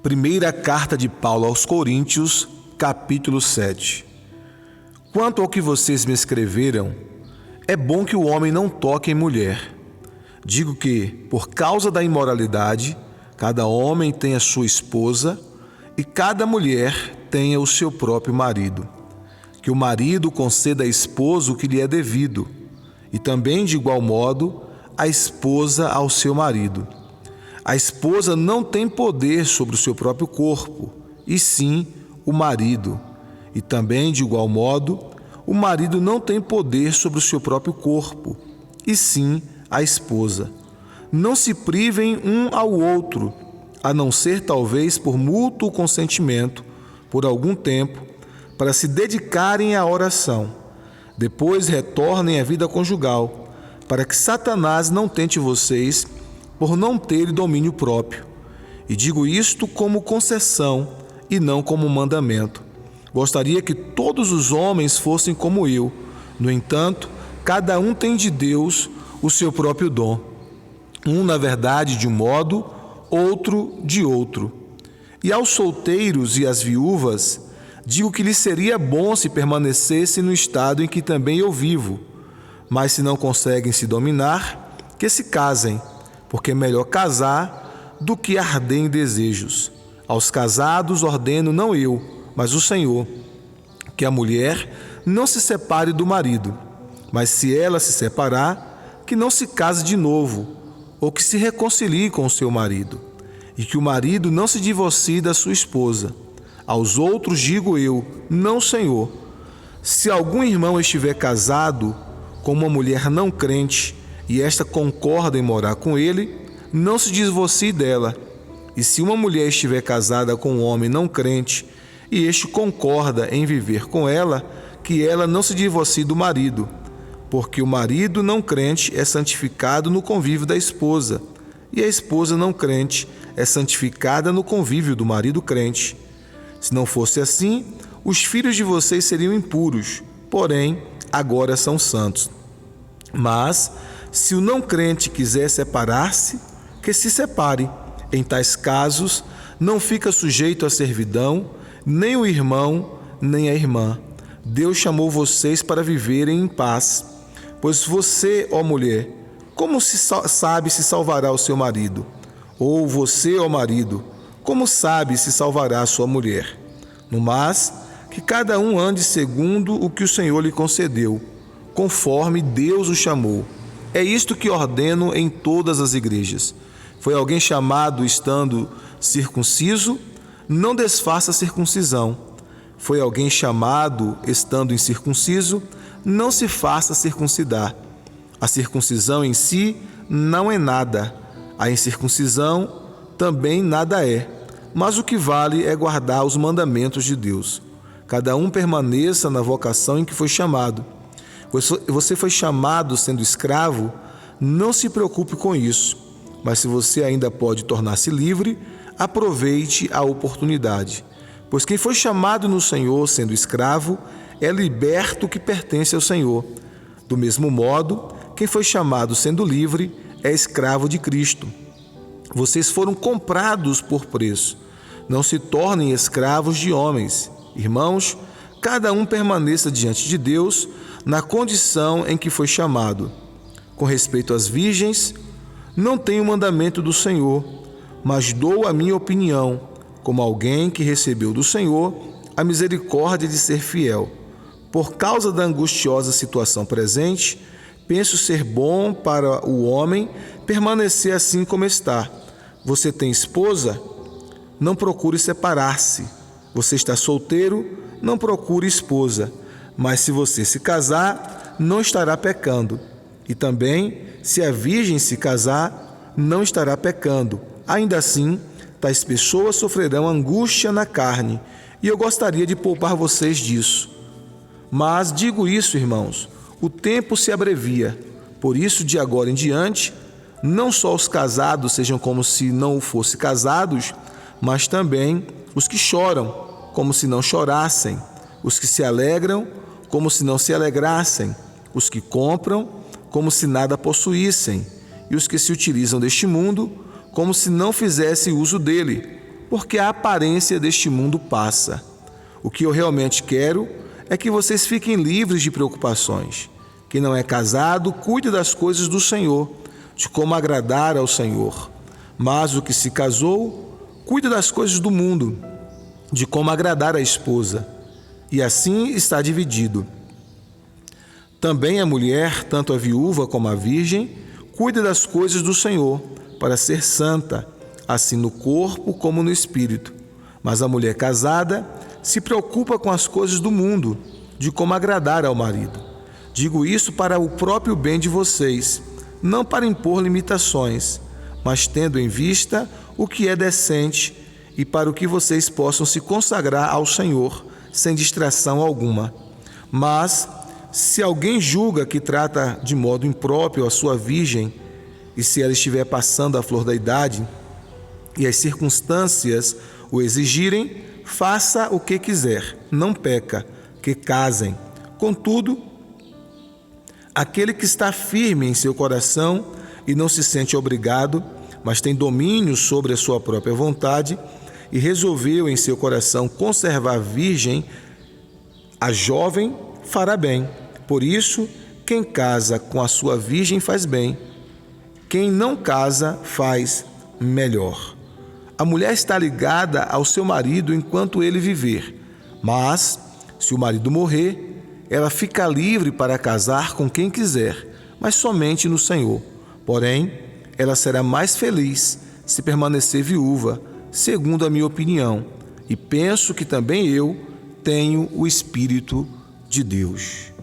Primeira carta de Paulo aos Coríntios, capítulo 7. Quanto ao que vocês me escreveram, é bom que o homem não toque em mulher. Digo que, por causa da imoralidade, cada homem tenha sua esposa e cada mulher tenha o seu próprio marido. Que o marido conceda à esposa o que lhe é devido, e também, de igual modo, a esposa ao seu marido. A esposa não tem poder sobre o seu próprio corpo, e sim o marido. E também, de igual modo, o marido não tem poder sobre o seu próprio corpo, e sim a esposa. Não se privem um ao outro, a não ser talvez por mútuo consentimento, por algum tempo, para se dedicarem à oração. Depois retornem à vida conjugal, para que Satanás não tente vocês por não terem domínio próprio. E digo isto como concessão e não como mandamento. Gostaria que todos os homens fossem como eu. No entanto, cada um tem de Deus o seu próprio dom. Um, na verdade, de um modo, outro de outro. E aos solteiros e às viúvas, digo que lhes seria bom se permanecessem no estado em que também eu vivo. Mas se não conseguem se dominar, que se casem, porque é melhor casar do que arder em desejos. Aos casados ordeno não eu, mas o Senhor, que a mulher não se separe do marido, mas se ela se separar, que não se case de novo, ou que se reconcilie com o seu marido, e que o marido não se divorcie da sua esposa. Aos outros digo eu, não o Senhor. Se algum irmão estiver casado com uma mulher não crente, e esta concorda em morar com ele, não se divorcie dela. E se uma mulher estiver casada com um homem não crente, e este concorda em viver com ela, que ela não se divorcie do marido, porque o marido não crente é santificado no convívio da esposa, e a esposa não crente é santificada no convívio do marido crente. Se não fosse assim, os filhos de vocês seriam impuros, porém, agora são santos. Mas, se o não crente quiser separar-se, que se separe. Em tais casos, não fica sujeito à servidão, nem o irmão, nem a irmã. Deus chamou vocês para viverem em paz. Pois você, ó mulher, como sabe se salvará o seu marido? Ou você, ó marido, como sabe se salvará a sua mulher? No mais, que cada um ande segundo o que o Senhor lhe concedeu, conforme Deus o chamou. É isto que ordeno em todas as igrejas. Foi alguém chamado estando circunciso? Não desfaça a circuncisão. Foi alguém chamado estando incircunciso? Não se faça circuncidar. A circuncisão em si não é nada. A incircuncisão também nada é. Mas o que vale é guardar os mandamentos de Deus. Cada um permaneça na vocação em que foi chamado. Você foi chamado sendo escravo, não se preocupe com isso. Mas se você ainda pode tornar-se livre, aproveite a oportunidade. Pois quem foi chamado no Senhor sendo escravo, é liberto que pertence ao Senhor. Do mesmo modo, quem foi chamado sendo livre, é escravo de Cristo. Vocês foram comprados por preço. Não se tornem escravos de homens. Irmãos, cada um permaneça diante de Deus na condição em que foi chamado. Com respeito às virgens, não tenho mandamento do Senhor, mas dou a minha opinião, como alguém que recebeu do Senhor a misericórdia de ser fiel. Por causa da angustiosa situação presente, penso ser bom para o homem permanecer assim como está. Você tem esposa? Não procure separar-se. Você está solteiro? Não procure esposa. Mas se você se casar, não estará pecando. E também, se a virgem se casar, não estará pecando. Ainda assim, tais pessoas sofrerão angústia na carne, e eu gostaria de poupar vocês disso. Mas digo isso, irmãos, o tempo se abrevia. Por isso, de agora em diante, não só os casados sejam como se não fossem casados, mas também os que choram, como se não chorassem, os que se alegram, como se não se alegrassem, os que compram, como se nada possuíssem, e os que se utilizam deste mundo, como se não fizessem uso dele, porque a aparência deste mundo passa. O que eu realmente quero é que vocês fiquem livres de preocupações. Quem não é casado, cuide das coisas do Senhor, de como agradar ao Senhor. Mas o que se casou, cuide das coisas do mundo, de como agradar a esposa. E assim está dividido. Também a mulher, tanto a viúva como a virgem, cuide das coisas do Senhor, para ser santa, assim no corpo como no espírito. Mas a mulher casada se preocupa com as coisas do mundo, de como agradar ao marido. Digo isso para o próprio bem de vocês, não para impor limitações, mas tendo em vista o que é decente e para o que vocês possam se consagrar ao Senhor, sem distração alguma. Mas, se alguém julga que trata de modo impróprio a sua virgem, e se ela estiver passando a flor da idade, e as circunstâncias o exigirem, faça o que quiser, não peca, que casem. Contudo, aquele que está firme em seu coração e não se sente obrigado, mas tem domínio sobre a sua própria vontade, e resolveu em seu coração conservar virgem a jovem, fará bem. Por isso, quem casa com a sua virgem faz bem. Quem não casa faz melhor. A mulher está ligada ao seu marido enquanto ele viver, mas, se o marido morrer, ela fica livre para casar com quem quiser, mas somente no Senhor. Porém, ela será mais feliz se permanecer viúva, segundo a minha opinião, e penso que também eu tenho o Espírito de Deus.